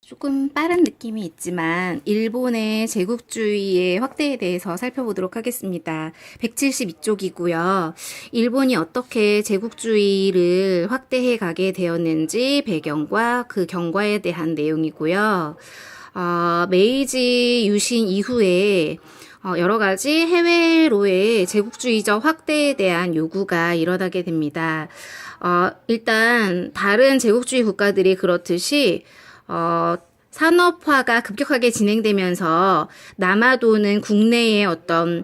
조금 빠른 느낌이 있지만 일본의 제국주의의 확대에 대해서 살펴보도록 하겠습니다. 172쪽이고요. 일본이 어떻게 제국주의를 확대해 가게 되었는지 배경과 그 경과에 대한 내용이고요. 메이지 유신 이후에 여러 가지 해외로의 제국주의적 확대에 대한 요구가 일어나게 됩니다. 일단 다른 제국주의 국가들이 그렇듯이 산업화가 급격하게 진행되면서 남아도는 국내의 어떤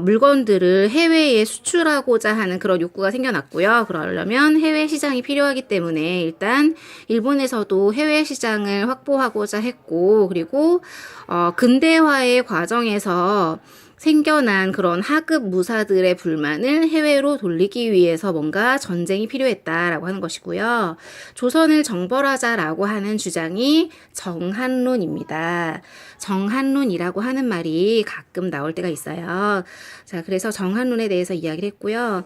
물건들을 해외에 수출하고자 하는 그런 욕구가 생겨났고요. 그러려면 해외 시장이 필요하기 때문에 일단 일본에서도 해외 시장을 확보하고자 했고, 그리고 근대화의 과정에서 생겨난 그런 하급 무사들의 불만을 해외로 돌리기 위해서 뭔가 전쟁이 필요했다라고 하는 것이고요. 조선을 정벌하자라고 하는 주장이 정한론입니다. 정한론이라고 하는 말이 가끔 나올 때가 있어요. 자, 그래서 정한론에 대해서 이야기를 했고요.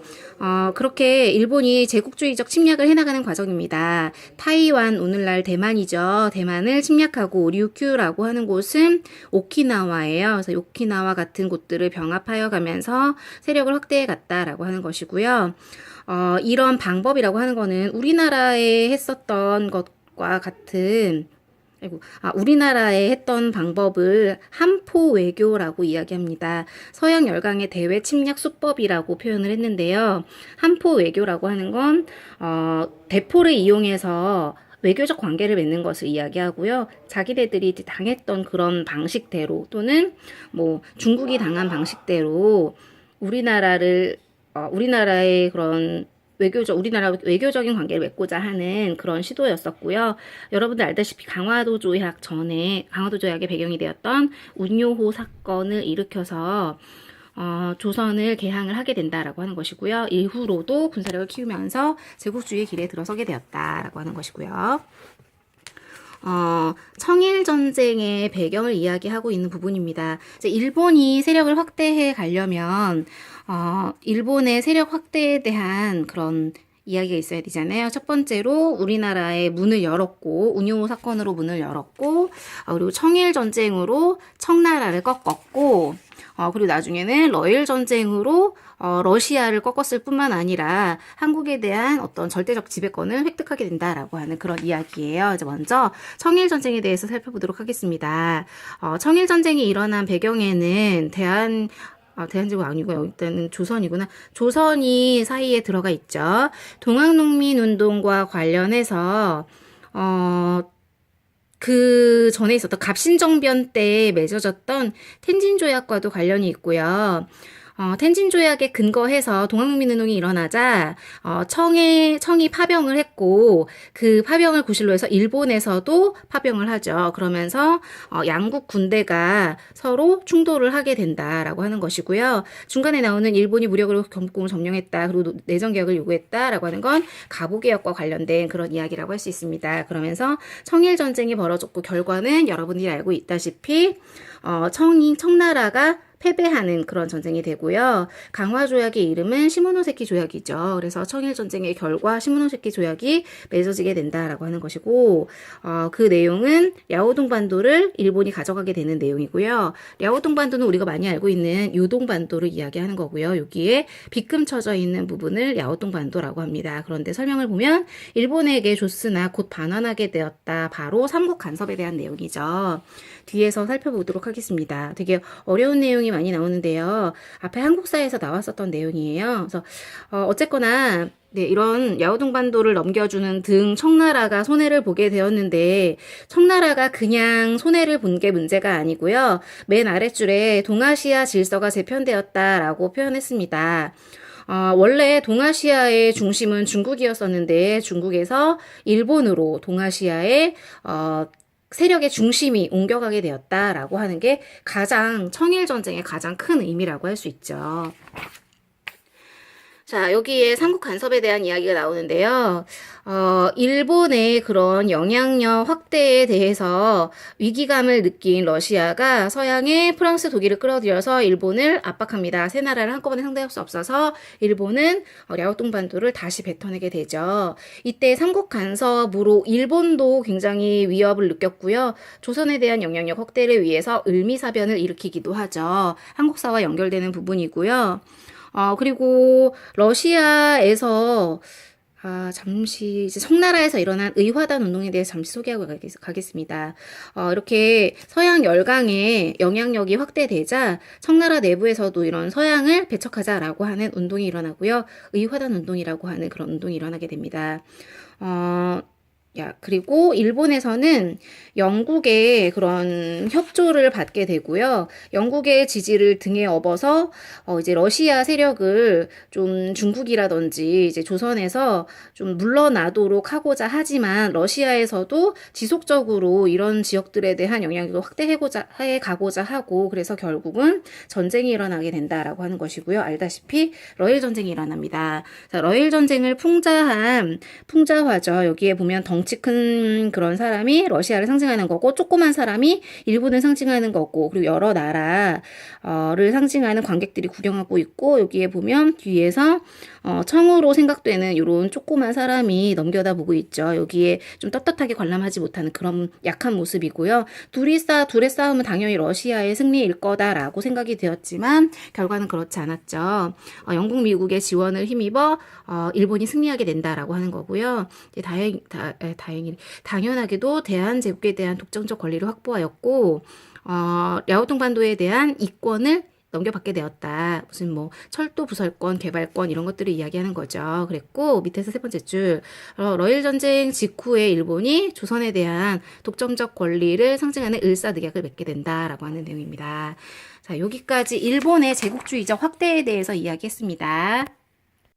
그렇게 일본이 제국주의적 침략을 해나가는 과정입니다. 타이완, 오늘날 대만이죠. 대만을 침략하고 류큐라고 하는 곳은 오키나와예요. 그래서 오키나와 같은 곳들을 병합하여 가면서 세력을 확대해 갔다라고 하는 것이고요. 이런 방법이라고 하는 거는 우리나라에 했었던 것과 같은 우리나라에 했던 방법을 한포 외교라고 이야기합니다. 서양 열강의 대외 침략 수법이라고 표현을 했는데요. 한포 외교라고 하는 건 대포를 이용해서 외교적 관계를 맺는 것을 이야기하고요. 자기네들이 당했던 그런 방식대로 또는 뭐 중국이 당한 방식대로 우리나라의 그런 우리나라 외교적인 관계를 맺고자 하는 그런 시도였었고요. 여러분들 알다시피 강화도 조약의 배경이 되었던 운요호 사건을 일으켜서 조선을 개항을 하게 된다라고 하는 것이고요. 이후로도 군사력을 키우면서 제국주의의 길에 들어서게 되었다라고 하는 것이고요. 청일전쟁의 배경을 이야기하고 있는 부분입니다. 이제 일본이 세력을 확대해 가려면 일본의 세력 확대에 대한 그런 이야기가 있어야 되잖아요. 첫 번째로 우리나라의 문을 열었고, 운요 사건으로 문을 열었고, 그리고 청일전쟁으로 청나라를 꺾었고, 그리고 나중에는 러일 전쟁으로 러시아를 꺾었을 뿐만 아니라 한국에 대한 어떤 절대적 지배권을 획득하게 된다라고 하는 그런 이야기예요. 이제 먼저 청일전쟁에 대해서 살펴보도록 하겠습니다. 청일전쟁이 일어난 배경에는 대한제국 아니고요. 일단은 조선이구나. 조선이 사이에 들어가 있죠. 동학농민운동과 관련해서 그 전에 있었던 갑신정변 때 맺어졌던 텐진조약과도 관련이 있고요. 텐진조약에 근거해서 동학농민운동이 일어나자 청이 파병을 했고 그 파병을 구실로 해서 일본에서도 파병을 하죠. 그러면서 양국 군대가 서로 충돌을 하게 된다라고 하는 것이고요. 중간에 나오는 일본이 무력으로 경복궁을 점령했다. 그리고 내정개혁을 요구했다라고 하는 건 갑오개혁과 관련된 그런 이야기라고 할 수 있습니다. 그러면서 청일전쟁이 벌어졌고 결과는 여러분들이 알고 있다시피 청나라가 패배하는 그런 전쟁이 되고요. 강화조약의 이름은 시모노세키 조약이죠. 그래서 청일전쟁의 결과 시모노세키 조약이 맺어지게 된다라고 하는 것이고 그 내용은 랴오동반도를 일본이 가져가게 되는 내용이고요. 랴오동반도는 우리가 많이 알고 있는 요동반도를 이야기하는 거고요. 여기에 빗금 쳐져 있는 부분을 랴오동반도라고 합니다. 그런데 설명을 보면 일본에게 줬으나 곧 반환하게 되었다. 바로 삼국 간섭에 대한 내용이죠. 뒤에서 살펴보도록 하겠습니다. 되게 어려운 내용이 많이 나오는데요. 앞에 한국사에서 나왔었던 내용이에요. 그래서 어쨌거나 이런 야오동반도를 넘겨주는 등 청나라가 손해를 보게 되었는데 청나라가 그냥 손해를 본 게 문제가 아니고요. 맨 아랫줄에 동아시아 질서가 재편되었다라고 표현했습니다. 원래 동아시아의 중심은 중국이었었는데 중국에서 일본으로 동아시아의 세력의 중심이 옮겨가게 되었다라고 하는 게 청일전쟁의 가장 큰 의미라고 할 수 있죠. 자, 여기에 삼국 간섭에 대한 이야기가 나오는데요. 일본의 그런 영향력 확대에 대해서 위기감을 느낀 러시아가 서양의 프랑스, 독일을 끌어들여서 일본을 압박합니다. 세 나라를 한꺼번에 상대할 수 없어서 일본은 랴오뚱반도를 다시 뱉어내게 되죠. 이때 삼국 간섭으로 일본도 굉장히 위협을 느꼈고요. 조선에 대한 영향력 확대를 위해서 을미사변을 일으키기도 하죠. 한국사와 연결되는 부분이고요. 그리고 러시아에서 잠시 이제 청나라에서 일어난 의화단 운동에 대해서 잠시 소개하고 가겠습니다. 이렇게 서양 열강의 영향력이 확대되자 청나라 내부에서도 이런 서양을 배척하자라고 하는 운동이 일어나고요. 의화단 운동이라고 하는 그런 운동이 일어나게 됩니다. 그리고 일본에서는 영국의 그런 협조를 받게 되고요. 영국의 지지를 등에 업어서 이제 러시아 세력을 좀 중국이라든지 이제 조선에서 좀 물러나도록 하고자 하지만 러시아에서도 지속적으로 이런 지역들에 대한 영향력을 확대해 가고자 하고 그래서 결국은 전쟁이 일어나게 된다라고 하는 것이고요. 알다시피 러일 전쟁이 일어납니다. 자, 러일 전쟁을 풍자화죠. 여기에 보면 덩치 큰 그런 사람이 러시아를 상징하는 거고 조그만 사람이 일본을 상징하는 거고 그리고 여러 나라를 상징하는 관객들이 구경하고 있고 여기에 보면 뒤에서 청으로 생각되는 이런 조그만 사람이 넘겨다 보고 있죠. 여기에 좀 떳떳하게 관람하지 못하는 그런 약한 모습이고요. 둘의 싸움은 당연히 러시아의 승리일 거다라고 생각이 되었지만 결과는 그렇지 않았죠. 영국, 미국의 지원을 힘입어 일본이 승리하게 된다라고 하는 거고요. 이제 당연하게도 대한제국에 대한 독점적 권리를 확보하였고 랴오뚱반도에 대한 이권을 넘겨받게 되었다. 무슨 뭐 철도 부설권, 개발권 이런 것들을 이야기하는 거죠. 그랬고 밑에서 세 번째 줄 러일 전쟁 직후에 일본이 조선에 대한 독점적 권리를 상징하는 을사늑약을 맺게 된다라고 하는 내용입니다. 자, 여기까지 일본의 제국주의적 확대에 대해서 이야기했습니다.